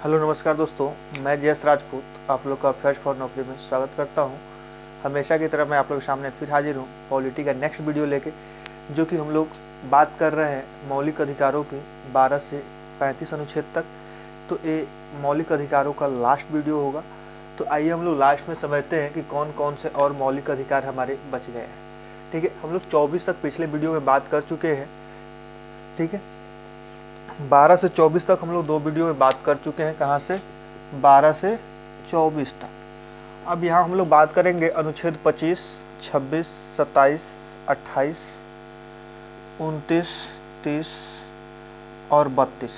Hello नमस्कार दोस्तों, मैं जयस राजपूत आप लोग का फर्स्ट फॉर नौकरी में स्वागत करता हूं। हमेशा की तरह मैं आप लोग के सामने फिर हाजिर हूं पॉलिटी का नेक्स्ट वीडियो लेके, जो कि हम लोग बात कर रहे हैं मौलिक अधिकारों की 12 से 35 अनुच्छेद तक। तो ये मौलिक अधिकारों का लास्ट वीडियो होगा। तो आइए हम लोग लास्ट में समझते हैं कि कौन कौन से और मौलिक अधिकार हमारे बच गए हैं। ठीक है, हम लोग 24 तक पिछले वीडियो में बात कर चुके हैं। ठीक है, 12 से 24 तक हम लोग दो वीडियो में बात कर चुके हैं। कहाँ से? 12 से 24 तक। अब यहाँ हम लोग बात करेंगे अनुच्छेद 25, 26, 27, 28, 29, 30 और 32।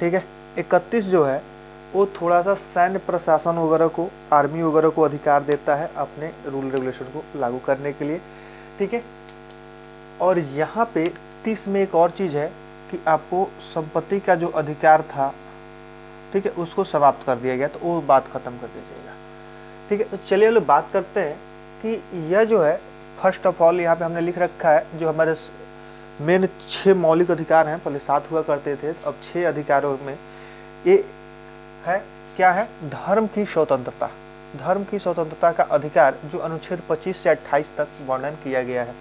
ठीक है, 31 जो है वो थोड़ा सा सैन्य प्रशासन वगैरह को, आर्मी वगैरह को अधिकार देता है अपने रूल रेगुलेशन को लागू करने के लिए। ठीक है, और यहाँ पे 30 में एक और चीज़ है कि आपको संपत्ति का जो अधिकार था, ठीक है, उसको समाप्त कर दिया गया, तो वो बात खत्म कर दीजिएगा। ठीक है, तो चलिए लोग बात करते हैं कि यह जो है फर्स्ट ऑफ ऑल यहाँ पे हमने लिख रखा है जो हमारे मेन 6 मौलिक अधिकार हैं। पहले 7 हुआ करते थे, अब 6 अधिकारों में ये है। क्या है? धर्म की स्वतंत्रता। धर्म की स्वतंत्रता का अधिकार जो अनुच्छेद 25 से 28 तक वर्णन किया गया है।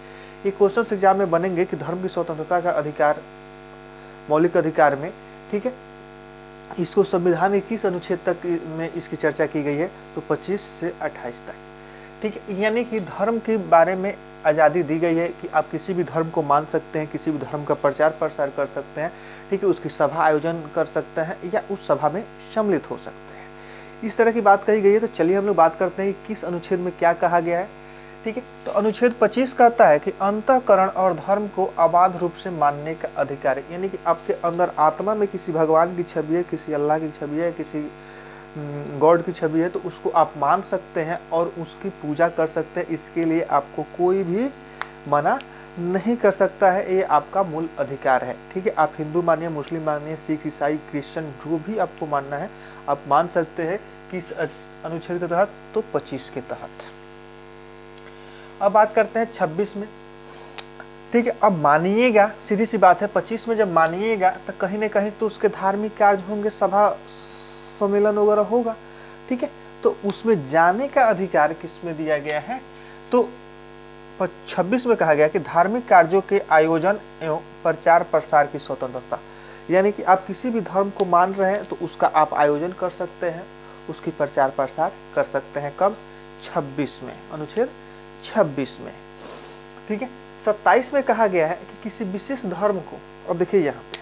ये क्वेश्चन एग्जाम में बनेंगे कि धर्म की स्वतंत्रता का अधिकार मौलिक अधिकार में, ठीक है, इसको संविधान के किस अनुच्छेद तक में इसकी चर्चा की गई है? तो 25 से 28 तक। ठीक है, यानी कि धर्म के बारे में आज़ादी दी गई है कि आप किसी भी धर्म को मान सकते हैं, किसी भी धर्म का प्रचार प्रसार कर सकते हैं। ठीक है, उसकी सभा आयोजन कर सकते हैं या उस सभा में सम्मिलित हो सकते हैं, इस तरह की बात कही गई है। तो चलिए हम लोग बात करते हैं कि किस अनुच्छेद में क्या कहा गया है। ठीक है, तो अनुच्छेद 25 कहता है कि अंतःकरण और धर्म को अबाध रूप से मानने का अधिकार है। यानी कि आपके अंदर आत्मा में किसी भगवान की छवि है, किसी अल्लाह की छवि है, किसी गॉड की छवि है, तो उसको आप मान सकते हैं और उसकी पूजा कर सकते हैं। इसके लिए आपको कोई भी मना नहीं कर सकता है, ये आपका मूल अधिकार है। ठीक है, आप हिंदू मानिए, मुस्लिम मानिए, सिख, ईसाई, क्रिश्चियन, जो भी आपको मानना है आप मान सकते हैं किस अनुच्छेद के तहत? तो 25 के तहत। अब बात करते हैं 26 में। ठीक है, अब मानिएगा, सीधी सी बात है, 25 में जब मानिएगा तो कहीं ना कहीं तो उसके धार्मिक कार्य होंगे, सभा सम्मेलन वगैरह होगा। ठीक है, तो उसमें जाने का अधिकार किसमें दिया गया है? तो 26 में कहा गया कि धार्मिक कार्यों के आयोजन एवं प्रचार प्रसार की स्वतंत्रता। यानी कि आप किसी भी धर्म को मान रहे हैं तो उसका आप आयोजन कर सकते हैं, उसकी प्रचार प्रसार कर सकते हैं। कब? 26 में, अनुच्छेद 26 में। ठीक है, 27 में कहा गया है कि किसी विशेष धर्म को, अब देखिए यहाँ पे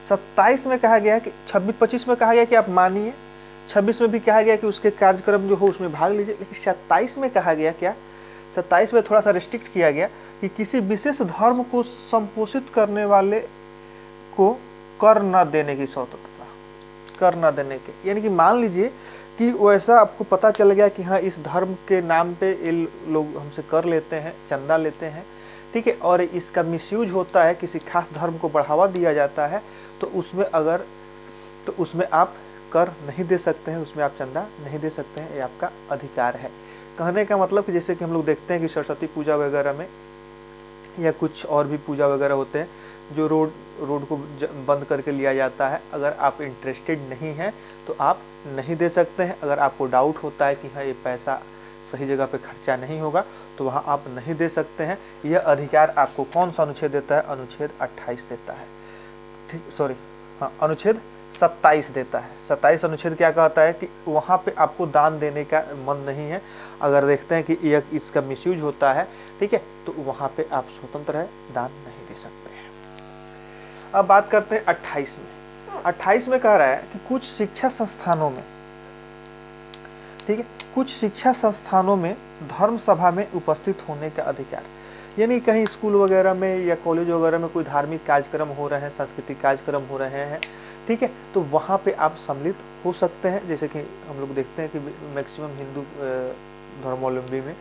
27 में कहा गया है कि 25 में कहा गया कि आप मानिए, 26 में भी कहा गया कि उसके कार्यक्रम जो हो उसमें भाग लीजिए। लेकिन 27 में कहा गया क्या? 27 में थोड़ा सा रिस्ट्रिक्ट किया गया कि किसी विशेष धर्म को संपोषित करने वाले को कर न देने की स्वतंत्रता, कर न देने के। यानी कि मान लीजिए कि वैसा आपको पता चल गया कि हाँ इस धर्म के नाम पे ये लोग हमसे कर लेते हैं, चंदा लेते हैं, ठीक है, और इसका मिसयूज होता है, किसी खास धर्म को बढ़ावा दिया जाता है, तो उसमें आप कर नहीं दे सकते हैं, उसमें आप चंदा नहीं दे सकते हैं, ये आपका अधिकार है। कहने का मतलब कि जैसे कि हम लोग देखते हैं कि सरस्वती पूजा वगैरह में या कुछ और भी पूजा वगैरह होते हैं जो रोड को बंद करके लिया जाता है। अगर आप इंटरेस्टेड नहीं हैं तो आप नहीं दे सकते हैं। अगर आपको डाउट होता है कि हाँ ये पैसा सही जगह पे खर्चा नहीं होगा तो वहाँ आप नहीं दे सकते हैं। यह अधिकार आपको कौन सा अनुच्छेद देता है? अनुच्छेद 28 देता है। ठीक, सॉरी, हाँ, अनुच्छेद 27 देता है। 27 अनुच्छेद क्या कहता है कि वहाँ पे आपको दान देने का मन नहीं है, अगर देखते हैं कि यह इसका मिसयूज होता है, ठीक है, तो वहाँ पे आप स्वतंत्र है, दान नहीं दे सकते हैं। अब बात करते हैं 28 में। 28 में कह रहा है कि कुछ शिक्षा संस्थानों में, ठीक है, कुछ शिक्षा संस्थानों में धर्म सभा में उपस्थित होने का अधिकार। यानी कहीं स्कूल वगैरह में या कॉलेज वगैरह में कोई धार्मिक कार्यक्रम हो रहे हैं, सांस्कृतिक कार्यक्रम हो रहे हैं, ठीक है, तो वहाँ पे आप सम्मिलित हो सकते हैं। जैसे कि हम लोग देखते हैं कि मैक्सिमम हिंदू धर्मावलंबी में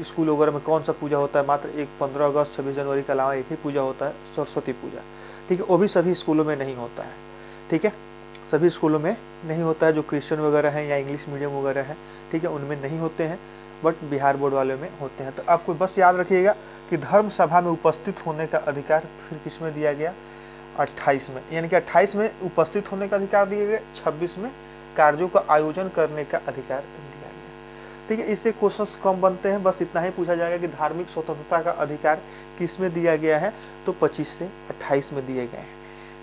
स्कूल वगैरह में कौन सा पूजा होता है? मात्र एक 15 अगस्त 26 जनवरी के अलावा एक ही पूजा होता है, सरस्वती पूजा। ठीक है, वो भी सभी स्कूलों में नहीं होता है। ठीक है, सभी स्कूलों में नहीं होता है, जो क्रिश्चियन वगैरह हैं या इंग्लिश मीडियम वगैरह हैं, ठीक है, उनमें नहीं होते हैं, बट बिहार बोर्ड वाले में होते हैं। तो आपको बस याद रखिएगा कि धर्म सभा में उपस्थित होने का अधिकार फिर किस में दिया गया? 28 में, यानी कि 28 में उपस्थित होने का अधिकार दिए गए, 26 में कार्यों का आयोजन करने का अधिकार दिया गया। ठीक है, इससे क्वेश्चंस कम बनते हैं, बस इतना ही पूछा जाएगा कि धार्मिक स्वतंत्रता का अधिकार किस में दिया गया है, तो 25 से 28 में दिए गए हैं।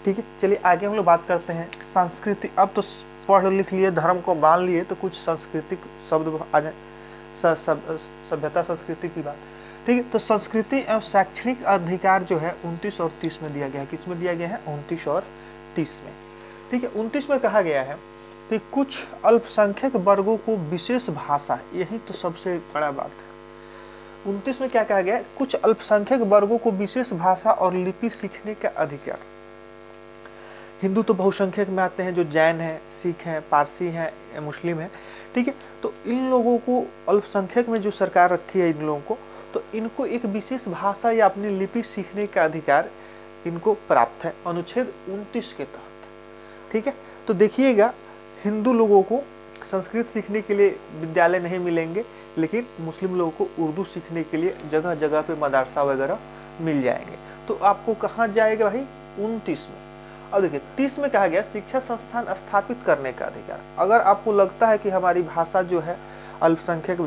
ठीक है, चलिए आगे हम लोग बात करते हैं संस्कृति। अब तो पढ़ लिख लिए, धर्म को मान लिए, तो कुछ सांस्कृतिक शब्द आ जाए, सभ्यता संस्कृति की बात। ठीक है, तो संस्कृति एवं शैक्षणिक अधिकार जो है 29 और 30 में दिया गया है। किस में दिया गया है? 29 और 30 में। ठीक है, 29 में कहा गया है कि कुछ अल्पसंख्यक वर्गों को विशेष भाषा, यही तो सबसे बड़ा बात है। 29 में क्या कहा गया है? कुछ अल्पसंख्यक वर्गों को विशेष भाषा और लिपि सीखने का अधिकार। हिंदू तो बहुसंख्यक में आते हैं, जो जैन हैं, सिख हैं, पारसी हैं, मुस्लिम हैं। ठीक है, तो इन लोगों को अल्पसंख्यक में जो सरकार रखी है इन लोगों को, तो इनको एक विशेष भाषा या अपनी लिपि सीखने का अधिकार इनको प्राप्त है अनुच्छेद 29 के तहत। ठीक है, तो देखिएगा, हिंदू लोगों को संस्कृत सीखने के लिए विद्यालय नहीं मिलेंगे, लेकिन मुस्लिम लोगों को उर्दू सीखने के लिए जगह जगह पे मदरसा वगैरह मिल जाएंगे। तो आपको कहाँ जाएगा भाई? 29 में। अब देखिए 30 में कहा गया शिक्षा संस्थान स्थापित करने का अधिकार। अगर आपको लगता है कि हमारी भाषा जो है अल्पसंख्यक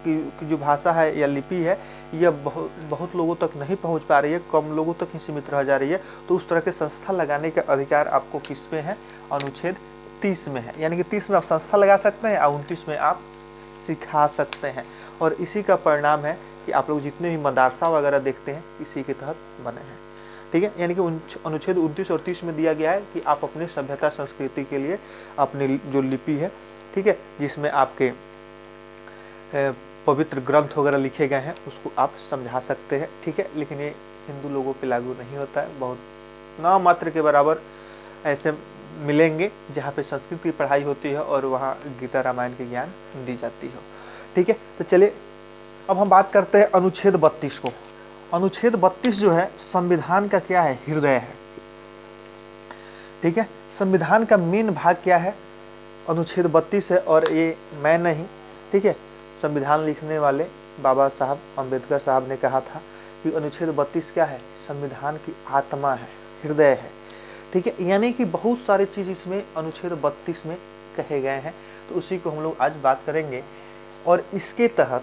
की जो भाषा है या लिपि है, यह बहुत लोगों तक नहीं पहुंच पा रही है, कम लोगों तक ही सीमित रह जा रही है, तो उस तरह के संस्था लगाने का अधिकार आपको किस में है? अनुच्छेद 30 में है। यानी कि 30 में आप संस्था लगा सकते हैं और 29 में आप सिखा सकते हैं। और इसी का परिणाम है कि आप लोग जितने भी मदरसा वगैरह देखते हैं इसी के तहत बने हैं। ठीक है, यानी कि अनुच्छेद 29 और 30 में दिया गया है कि आप अपनी सभ्यता संस्कृति के लिए अपनी जो लिपि है, ठीक है, जिसमें आपके पवित्र ग्रंथ वगैरह लिखे गए हैं, उसको आप समझा सकते हैं। ठीक है, लेकिन ये हिंदू लोगों पे लागू नहीं होता है। बहुत नाम मात्र के बराबर ऐसे मिलेंगे जहाँ पे संस्कृत की पढ़ाई होती है और वहाँ गीता रामायण के ज्ञान दी जाती हो। ठीक है, तो चलिए अब हम बात करते हैं अनुच्छेद 32 को। अनुच्छेद 32 जो है संविधान का क्या है? हृदय है। ठीक है, संविधान का मेन भाग क्या है? अनुच्छेद 32 है। और ये मैं नहीं, ठीक है, संविधान लिखने वाले बाबा साहब अम्बेडकर साहब ने कहा था कि अनुच्छेद 32 क्या है? संविधान की आत्मा है, हृदय है। ठीक है, यानी कि बहुत सारी चीज इसमें अनुच्छेद 32 में कहे गए हैं, तो उसी को हम लोग आज बात करेंगे। और इसके तहत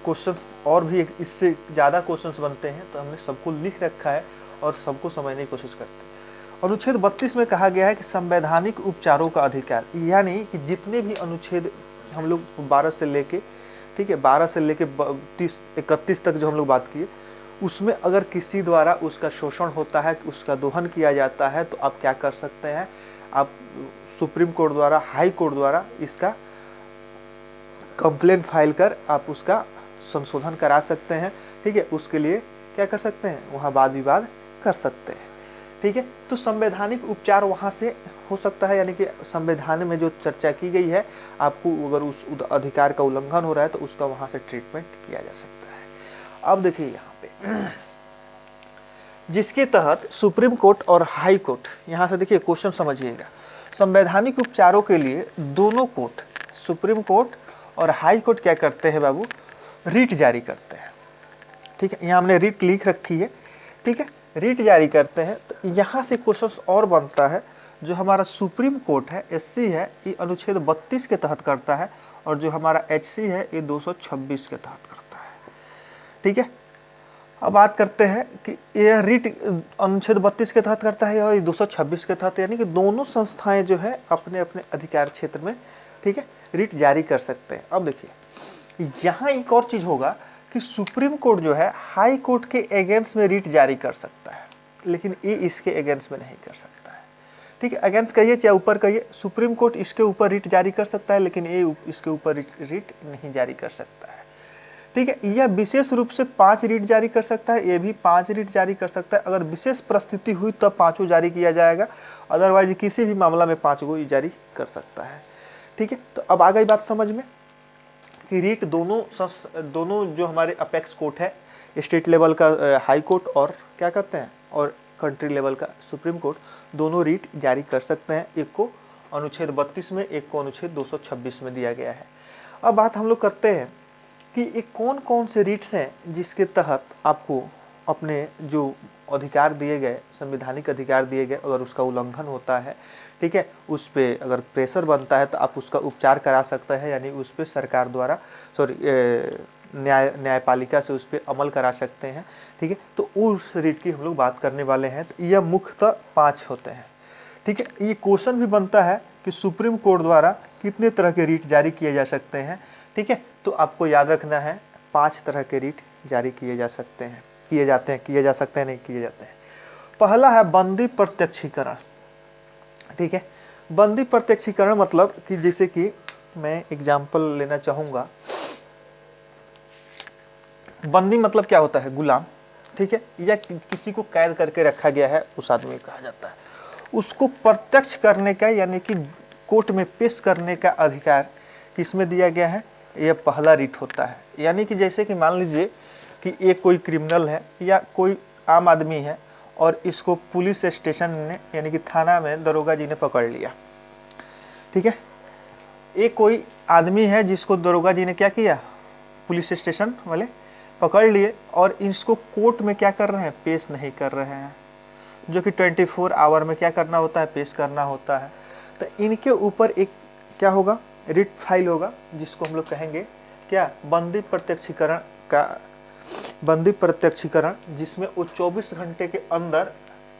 क्वेश्चंस और भी इससे ज़्यादा क्वेश्चंस बनते हैं, तो हमने सबको लिख रखा है और सबको समझने की कोशिश करते हैं। अनुच्छेद 32 में कहा गया है कि संवैधानिक उपचारों का अधिकार, यानी कि जितने भी अनुच्छेद हम लोग 12 से लेके, ठीक है, 12 से लेके 31 तक जो हम लोग बात किए, उसमें अगर किसी द्वारा उसका शोषण होता है, उसका दोहन किया जाता है, तो आप क्या कर सकते हैं? आप सुप्रीम कोर्ट द्वारा, हाई कोर्ट द्वारा इसका कंप्लेंट फाइल कर आप उसका संशोधन करा सकते हैं। ठीक है, उसके लिए क्या कर सकते हैं? वहाँ वाद विवाद कर सकते हैं। ठीक है, तो संवैधानिक उपचार वहाँ से हो सकता है, यानी कि संविधान में जो चर्चा की गई है, आपको अगर उस अधिकार का उल्लंघन हो रहा है तो उसका वहाँ से ट्रीटमेंट किया जा सकता है। अब देखिए यहाँ पे जिसके तहत सुप्रीम कोर्ट और हाई कोर्ट, यहाँ से देखिए क्वेश्चन समझिएगा, संवैधानिक उपचारों के लिए दोनों कोर्ट, सुप्रीम कोर्ट और हाई कोर्ट क्या करते हैं बाबू? रिट जारी करते हैं। ठीक है, यहाँ हमने रिट लिख रखी है। ठीक है, रिट जारी करते हैं। तो यहाँ से क्वेश्चन और बनता है, जो हमारा सुप्रीम कोर्ट है, एससी है, ये अनुच्छेद 32 के तहत करता है, और जो हमारा एचसी है ये 226 के तहत करता है। ठीक है, अब बात करते हैं कि यह रिट अनुच्छेद 32 के तहत करता है और 226 के तहत, यानी कि दोनों संस्थाएं जो है अपने अपने अधिकार क्षेत्र में, ठीक है, रिट जारी कर सकते हैं। अब देखिए यहाँ एक और चीज होगा कि सुप्रीम कोर्ट जो है हाई कोर्ट के अगेंस्ट में रिट जारी कर सकता है, लेकिन ये इसके अगेंस्ट में नहीं कर सकता है। ठीक है, अगेंस्ट कहिए चाहे ऊपर कहिए, सुप्रीम कोर्ट इसके ऊपर रिट जारी कर सकता है, लेकिन ये इसके ऊपर रिट नहीं जारी कर सकता है। ठीक है, यह विशेष रूप से 5 रिट जारी कर सकता है, ये भी 5 रिट जारी कर सकता है। अगर विशेष परिस्थिति हुई तब 5 जारी किया जाएगा, अदरवाइज किसी भी मामला में 5 जारी कर सकता है। ठीक है, तो अब आ गई बात समझ में कि रिट दोनों जो हमारे अपेक्स कोर्ट है, स्टेट लेवल का हाई कोर्ट और क्या कहते हैं, और कंट्री लेवल का सुप्रीम कोर्ट, दोनों रिट जारी कर सकते हैं। एक को अनुच्छेद 32 में, एक को अनुच्छेद 226 में दिया गया है। अब बात हम लोग करते हैं कि ये कौन कौन से रिट्स हैं जिसके तहत आपको अपने जो अधिकार दिए गए, संवैधानिक अधिकार दिए गए, अगर उसका उल्लंघन होता है, ठीक है, उस पर अगर प्रेशर बनता है तो आप उसका उपचार करा सकते हैं, यानी उस पर सरकार द्वारा न्यायपालिका से उस पर अमल करा सकते हैं, ठीक है। तो उस रीट की हम लोग बात करने वाले हैं। तो यह मुख्यतः 5 होते हैं, ठीक है। ये क्वेश्चन भी बनता है कि सुप्रीम कोर्ट द्वारा कितने तरह के रीट जारी किए जा सकते हैं, ठीक है। तो आपको याद रखना है 5 तरह के रीट जारी किए जा सकते हैं, किए जा सकते हैं नहीं किए जाते हैं। पहला है बंदी प्रत्यक्षीकरण, ठीक है। बंदी प्रत्यक्षीकरण मतलब कि जैसे कि मैं एग्जाम्पल लेना चाहूँगा, बंदी मतलब क्या होता है, गुलाम, ठीक है, या किसी को कैद करके रखा गया है, उस आदमी को कहा जाता है। उसको प्रत्यक्ष करने का यानी कि कोर्ट में पेश करने का अधिकार किसमें दिया गया है, यह पहला रीट होता है। यानी कि जैसे कि मान लीजिए कि एक कोई क्रिमिनल है या कोई आम आदमी है और इसको पुलिस स्टेशन ने यानी कि थाना में दरोगा जी ने पकड़ लिया, ठीक है। एक कोई आदमी है जिसको दरोगा जी ने क्या किया, पुलिस स्टेशन वाले पकड़ लिए और इसको कोर्ट में क्या कर रहे हैं, पेश नहीं कर रहे हैं, जो कि 24 आवर में क्या करना होता है, पेश करना होता है। तो इनके ऊपर एक क्या होगा, रिट फाइल होगा, जिसको हम लोग कहेंगे क्या, बंदी प्रत्यक्षीकरण, जिसमें वो 24 घंटे के अंदर,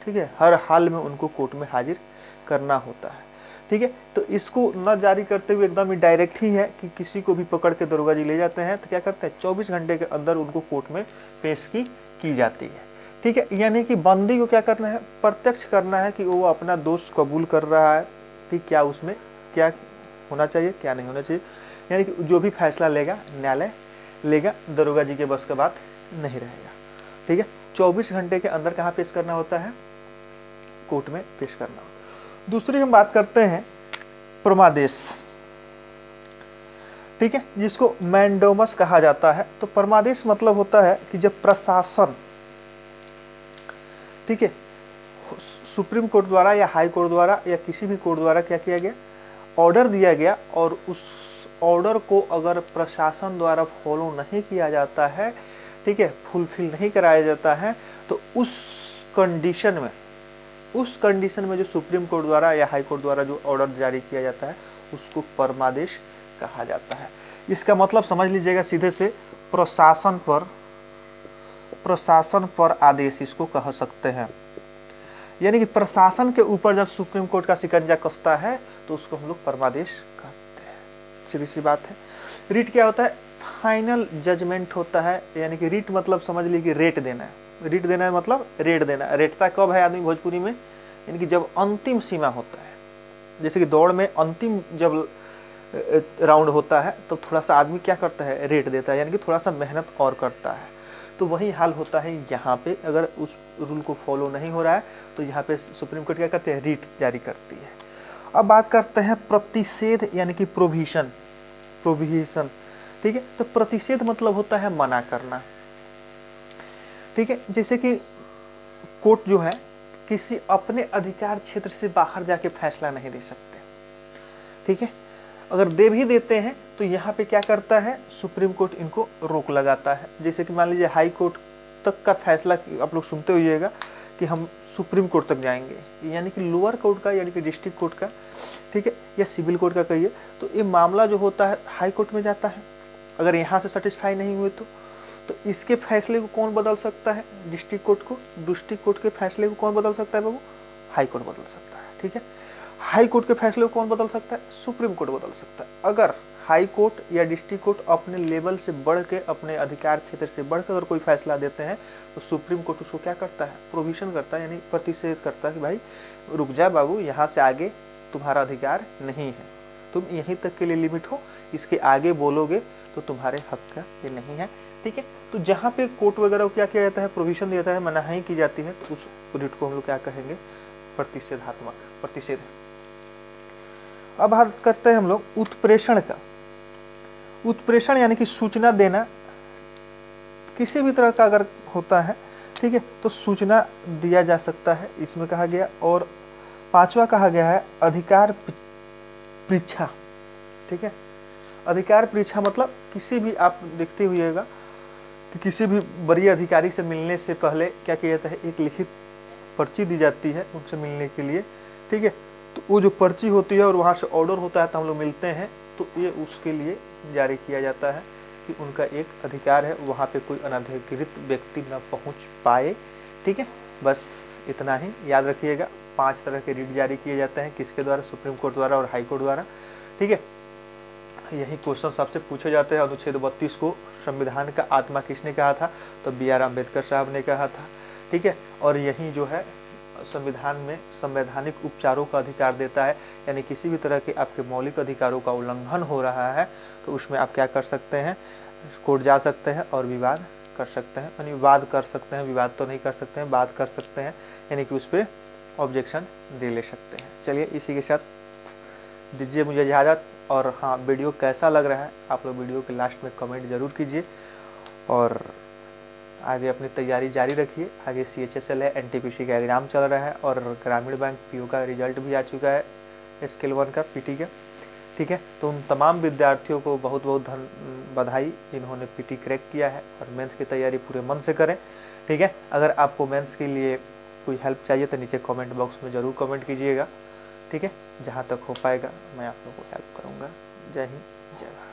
ठीक है, हर हाल में उनको कोर्ट में हाजिर करना होता है, ठीक है। तो इसको न जारी करते हुए एकदम ही डायरेक्ट ही है कि किसी को भी पकड़ के दरोगा जी ले जाते हैं तो क्या करते हैं, 24 घंटे के अंदर उनको कोर्ट में पेश की जाती है, ठीक है। यानी कि बंदी को क्या करना है, प्रत्यक्ष करना है कि वो अपना दोष कबूल कर रहा है, ठीक, क्या उसमें क्या होना चाहिए क्या नहीं होना चाहिए, यानी कि जो भी फैसला लेगा न्यायालय लेगा, दरोगा जी के बस का बात नहीं रहेगा, ठीक है। 24 घंटे के अंदर कहाँ पेश करना होता है, कोर्ट में पेश करना होता है। दूसरी हम बात करते हैं परमादेश, ठीक है, जिसको मैंडोमस कहा जाता है। तो परमादेश मतलब होता है कि जब प्रशासन, ठीक है, सुप्रीम कोर्ट द्वारा या हाई कोर्ट द्वारा या किसी भी कोर्ट द्वारा क्या किया गया, ऑर्डर दिया गया और उस ऑर्डर को अगर प्रशासन द्वारा फॉलो नहीं किया जाता है, ठीक है, फुलफिल नहीं कराया जाता है, तो उस कंडीशन में जो सुप्रीम कोर्ट द्वारा या हाई कोर्ट द्वारा जो ऑर्डर जारी किया जाता है उसको परमादेश कहा जाता है। इसका मतलब समझ लीजिएगा सीधे से, प्रशासन पर आदेश इसको कह सकते हैं। यानी कि प्रशासन के ऊपर जब सुप्रीम कोर्ट का शिकंजा कसता है तो उसको हम लोग परमादेश कहते हैं, सीधी सी बात है। रीट क्या होता है, फाइनल जजमेंट होता है, यानी कि रीट मतलब समझ लीजिए कि रेट देना है, रीट देना है मतलब रेट देना है। रेटता कब है आदमी भोजपुरी में, यानी कि जब अंतिम सीमा होता है, जैसे कि दौड़ में अंतिम जब राउंड होता है तो थोड़ा सा आदमी क्या करता है, रेट देता है, यानी कि थोड़ा सा मेहनत और करता है। तो वही हाल होता है यहाँ पे, अगर उस रूल को फॉलो नहीं हो रहा है तो यहाँ पे सुप्रीम कोर्ट क्या करते हैं, रीट जारी करती है। अब बात करते हैं प्रतिषेध यानी कि प्रोविजन, ठीक है। तो प्रतिषेध मतलब होता है मना करना, ठीक है। जैसे कि कोर्ट जो है किसी अपने अधिकार क्षेत्र से बाहर जाके फैसला नहीं दे सकते, ठीक है। अगर दे भी देते हैं तो यहाँ पे क्या करता है, सुप्रीम कोर्ट इनको रोक लगाता है। जैसे कि मान लीजिए हाई कोर्ट तक का फैसला आप लोग सुनते होइएगा कि हम सुप्रीम कोर्ट तक जाएंगे, यानी कि लोअर कोर्ट का यानी कि डिस्ट्रिक्ट कोर्ट का, ठीक है, या सिविल कोर्ट का कहिए, तो ये मामला जो होता है हाई कोर्ट में जाता है। अगर यहाँ से सेटिस्फाई नहीं हुए तो इसके फैसले को कौन बदल सकता है, डिस्ट्रिक्ट कोर्ट को। डिस्ट्रिक्ट कोर्ट के फैसले को कौन बदल सकता है बाबू, हाई कोर्ट बदल सकता है, ठीक है। हाई कोर्ट के फैसले को कौन बदल सकता है, सुप्रीम कोर्ट बदल सकता है। अगर हाई कोर्ट या डिस्ट्रिक्ट कोर्ट अपने लेवल से बढ़ के, अपने अधिकार क्षेत्र से बढ़ के अगर कोई फैसला देते हैं तो सुप्रीम कोर्ट उसको क्या करता है, प्रोविजन करता है, यानी प्रतिषेध करता है कि भाई रुक जा बाबू, यहाँ से आगे तुम्हारा अधिकार नहीं है, तुम यहीं तक के लिए लिमिट हो, इसके आगे बोलोगे तो तुम्हारे हक का ये नहीं है, ठीक है। तो जहाँ पे कोर्ट वगैरह को क्या किया जाता है, प्रोविजन दिया जाता है, मनाही की जाती है, तो उस रीट को हम लोग क्या कहेंगे, प्रतिषेधात्मक प्रतिषेध। अब बात करते हैं हम लोग उत्प्रेषण का। उत्प्रेषण यानी कि सूचना देना, किसी भी तरह का अगर होता है, ठीक है, तो सूचना दिया जा सकता है, इसमें कहा गया। और 5वां कहा गया है अधिकार परीक्षा, ठीक है। अधिकार परीक्षा मतलब किसी भी, आप देखते हुइएगा कि किसी भी वरीय अधिकारी से मिलने से पहले क्या किया जाता है, एक लिखित पर्ची दी जाती है उनसे मिलने के लिए, ठीक है। तो वो जो पर्ची होती है और वहाँ से ऑर्डर होता है तो हम लोग मिलते हैं, तो ये उसके लिए जारी किया जाता है कि उनका एक अधिकार है, वहाँ पे कोई अनधिकृत व्यक्ति न पहुँच पाए, ठीक है। बस इतना ही याद रखिएगा। 5 तरह के रिट जारी किए जाते हैं, किसके द्वारा, सुप्रीम कोर्ट द्वारा और हाई कोर्ट द्वारा, ठीक है। यही क्वेश्चन आपसे पूछे जाते हैं। अनुच्छेद 32 को संविधान का आत्मा किसने कहा था, तो BR अम्बेडकर साहब ने कहा था, ठीक है। और यही जो है संविधान में संवैधानिक उपचारों का अधिकार देता है, यानी किसी भी तरह के आपके मौलिक अधिकारों का उल्लंघन हो रहा है तो उसमें आप क्या कर सकते हैं, कोर्ट जा सकते हैं और विवाद कर सकते हैं, यानी वाद कर सकते हैं, विवाद तो नहीं कर सकते हैं, बात कर सकते हैं, यानी कि उस पर ऑब्जेक्शन दे ले सकते हैं। चलिए इसी के साथ दीजिए मुझे इजाज़त। और हाँ, वीडियो कैसा लग रहा है आप लोग वीडियो के लास्ट में कमेंट ज़रूर कीजिए और आगे अपनी तैयारी जारी रखिए। आगे CHSL है, NTPC का एग्ज़ाम चल रहा है और ग्रामीण बैंक PO का रिजल्ट भी आ चुका है, स्केल 1 का PT का, ठीक है। तो उन तमाम विद्यार्थियों को बहुत बहुत बधाई जिन्होंने PT क्रैक किया है, और मेंस की तैयारी पूरे मन से करें, ठीक है। अगर आपको मेंस के लिए कोई हेल्प चाहिए तो नीचे कमेंट बॉक्स में ज़रूर कमेंट कीजिएगा, ठीक है। जहाँ तक हो पाएगा मैं आप लोगों को हेल्प करूँगा। जय हिंद, जय भारत।